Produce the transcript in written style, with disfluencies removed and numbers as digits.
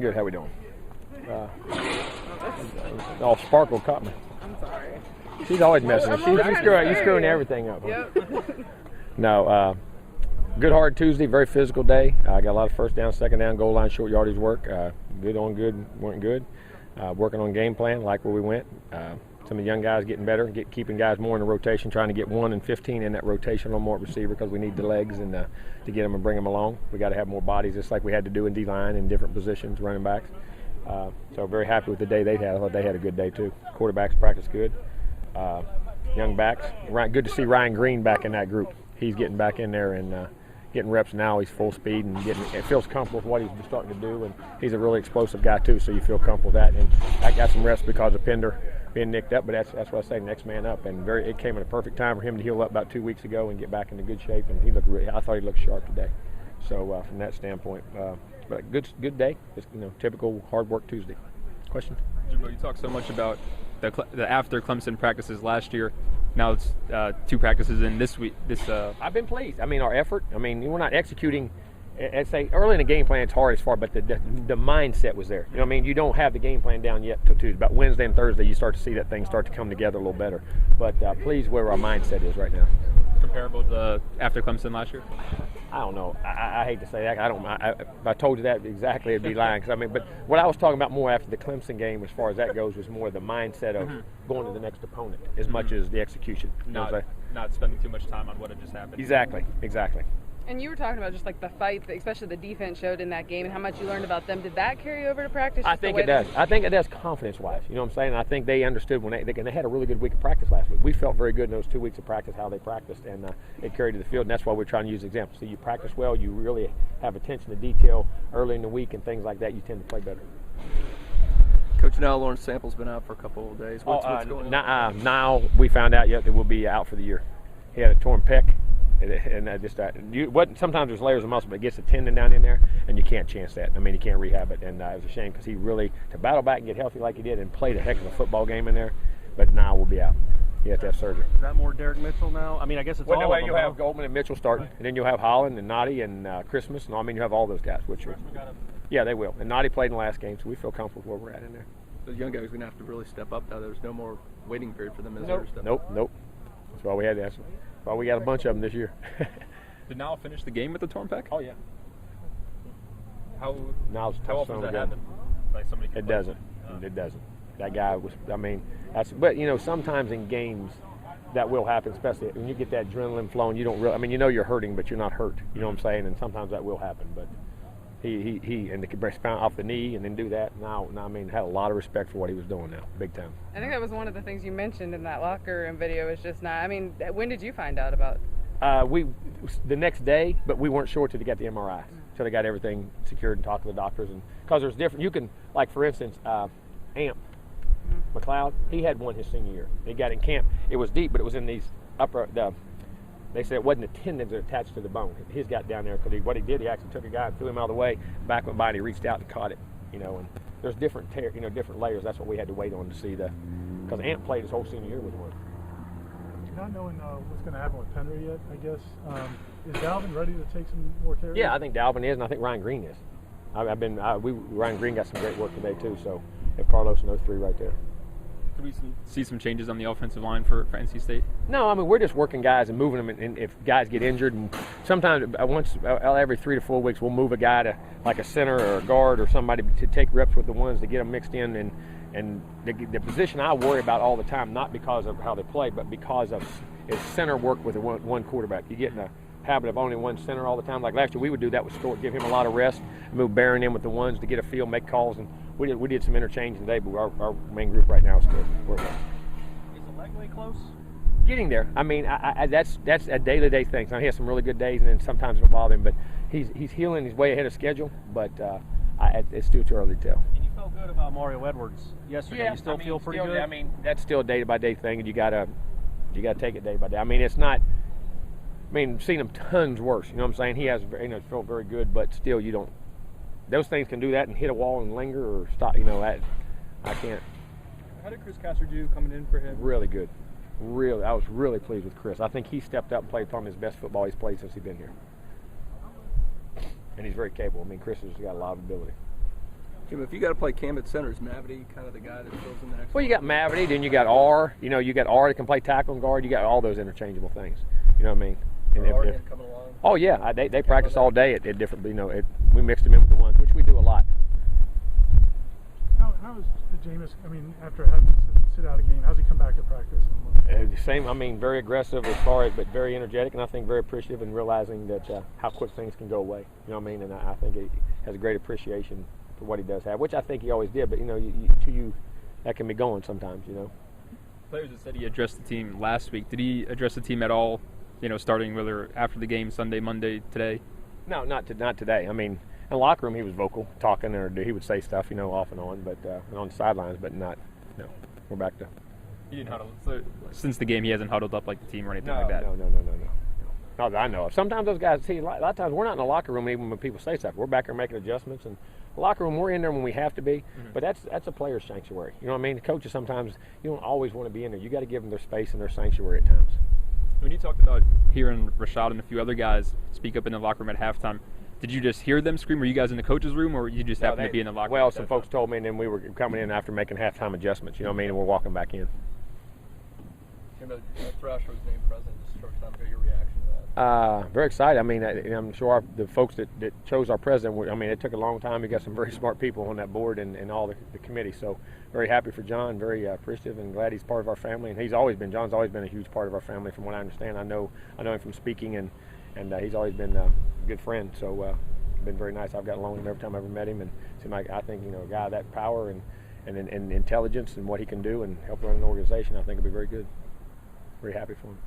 Good. How we doing? Sparkle caught me. I'm sorry. She's always messing. You screwing everything up. Yep. No. Good hard Tuesday. Very physical day. I got a lot of first down, second down, goal line, short yardage work. Good on good, weren't good. Working on game plan, like where we went. Some of the young guys getting better, keeping guys more in the rotation, trying to get 1 and 15 in that rotation on more receiver because we need the legs and to get them and bring them along. We got to have more bodies, just like we had to do in D-line in different positions, running backs. So very happy with the day they had. I thought they had a good day too. Quarterbacks practiced good. Young backs. Good to see Ryan Green back in that group. He's getting back in there and getting reps now. He's full speed and it feels comfortable with what he's starting to do. And he's a really explosive guy too, so you feel comfortable with that. And I got some reps because of Pender being nicked up, but that's what I say, next man up. And it came at a perfect time for him to heal up about 2 weeks ago and get back into good shape. And I thought he looked sharp today. So from that standpoint, but good day. Just typical hard work Tuesday. Question? Jimbo, you talked so much about the after Clemson practices last year. Now it's 2 practices in this week. I've been pleased. I mean, our effort. I mean, we're not executing. I'd say early in the game plan, it's hard as far, but the mindset was there. I mean, you don't have the game plan down yet till Tuesday. About Wednesday and Thursday, you start to see that thing start to come together a little better. But pleased where our mindset is right now. Comparable to after Clemson last year? I don't know. I hate to say that. If I told you that exactly, it'd be lying. But what I was talking about more after the Clemson game, as far as that goes, was more the mindset of going to the next opponent as much as the execution. Not spending too much time on what had just happened. Exactly. And you were talking about just like the fight, especially the defense showed in that game, and how much you learned about them. Did that carry over to practice? I think it does. I think it does confidence-wise. You know what I'm saying? And I think they understood when they had a really good week of practice last week. We felt very good in those 2 weeks of practice, how they practiced, and it carried to the field. And that's why we're trying to use examples. So you practice well, you really have attention to detail early in the week and things like that, you tend to play better. Coach Nile Lawrence-Stample's been out for a couple of days. What's going on? Nile, we found out that will be out for the year. He had a torn pec. And sometimes there's layers of muscle, but it gets a tendon down in there, and you can't chance that. I mean, you can't rehab it, and it was a shame because he really, to battle back and get healthy like he did and played a heck of a football game in there, but now we'll be out. He has to have surgery. Is that more Derek Mitchell now? I mean, I guess it's all of them. You'll have Goldman and Mitchell starting, and then you'll have Holland and Noddy and Christmas, and I mean, you have all those guys. Yeah, they will. And Noddy played in the last game, so we feel comfortable where we're at in there. Those young guys are going to have to really step up now. There's no more waiting period for them. Nope. That's why we had to ask them. Well, we got a bunch of them this year. Did Nile finish the game with the torn pec? Oh, yeah. How often does that happen? It doesn't. That guy was, but sometimes in games that will happen, especially when you get that adrenaline flowing, you don't really, you're hurting, but you're not hurt. You know what I'm saying? And sometimes that will happen, but he and the bounce off the knee and then do that. Now, had a lot of respect for what he was doing now, big time. I think that was one of the things you mentioned in that locker room video. Is just not. When did you find out about? The next day, but we weren't sure till they got the MRI. Till they got everything secured and talked to the doctors, and because there's different. You can, like for instance, Amp McLeod. He had one his senior year. He got in camp. It was deep, but it was in these They said it wasn't the tendons that attached to the bone. His got down there because what he did, he actually took a guy and threw him out of the way. Back went by and he reached out and caught it. And there's different layers. That's what we had to wait on to see because Ant played his whole senior year with one. Not knowing what's going to happen with Penry yet, I guess. Is Dalvin ready to take some more carries? Yeah, I think Dalvin is, and I think Ryan Green is. Ryan Green got some great work today too. So if Carlos and those three right there. Could we see some changes on the offensive line for NC State? No, we're just working guys and moving them. And if guys get injured, and sometimes every 3 to 4 weeks, we'll move a guy to like a center or a guard or somebody to take reps with the ones to get them mixed in. And the position I worry about all the time, not because of how they play, but because of is center work with one quarterback. You get in a habit of only one center all the time. Like last year, we would do that with Stewart, give him a lot of rest, move Barron in with the ones to get a feel, make calls, and we did some interchange today. But our main group right now is good. Is the leg way close? Getting there. That's a day-to-day thing. So he has some really good days, and then sometimes it'll bother him. But he's healing. He's way ahead of schedule. But it's still too early to tell. And you felt good about Mario Edwards yesterday. Yeah, you still feel pretty good. That's still a day-by-day thing, and you gotta take it day by day. It's not. Seen him tons worse. You know what I'm saying? He has felt very good, but still, you don't. Those things can do that and hit a wall and linger or stop. That I can't. How did Chris Casser do coming in for him? Really good. I was really pleased with Chris. I think he stepped up and played probably his best football he's played since he's been here. And he's very capable. Chris has got a lot of ability. Jim, if you got to play Cam at center, is Mavity kind of the guy that fills in the next? Well, you got Mavity, then you got R. You know, you got R that can play tackle and guard. You got all those interchangeable things. You know what I mean? And coming along? oh yeah, they practice all day at different. You know, we mixed them in with the ones, which we do a lot. How is Jameis? I mean, after having to sit out a game, how's he come back to practice? Same. I mean, very aggressive as far as, but very energetic, and I think very appreciative and realizing that how quick things can go away. You know what I mean? And I think he has a great appreciation for what he does have, which I think he always did. But you know, to you, that can be going sometimes. You know. Players that said he addressed the team last week. Did he address the team at all? You know, starting whether after the game, Sunday, Monday, today. No, not today. I mean, in the locker room he was vocal, talking, or he would say stuff, you know, off and on, but and on the sidelines, but not. No, we're back to. He didn't huddle. So since the game, he hasn't huddled up like the team or anything like that. No. Not that I know of. Sometimes those guys, see, a lot of times we're not in the locker room even when people say stuff. We're back there making adjustments, and the locker room, we're in there when we have to be, but that's a player's sanctuary. You know what I mean? The coaches sometimes, you don't always want to be in there. You got to give them their space and their sanctuary at times. When you talked about hearing Rashad and a few other guys speak up in the locker room at halftime, did you just hear them scream? Were you guys in the coach's room, or you just happened to be in the locker room? Well, some folks told me, and then we were coming in after making halftime adjustments. You know what I mean? And we're walking back in. Thrasher was named president just a short time ago. Your reaction to that? Very excited. I mean, I'm sure the folks that chose our president, I mean, it took a long time. We got some very smart people on that board and all the committee. So very happy for John, very appreciative and glad he's part of our family. And John's always been a huge part of our family from what I understand. I know him from speaking, and he's always been a good friend. So been very nice. I've got along with him every time I ever met him, and seemed like, I think, you know, a guy of that power and intelligence and what he can do and help run an organization, I think will be very good. Very happy for him.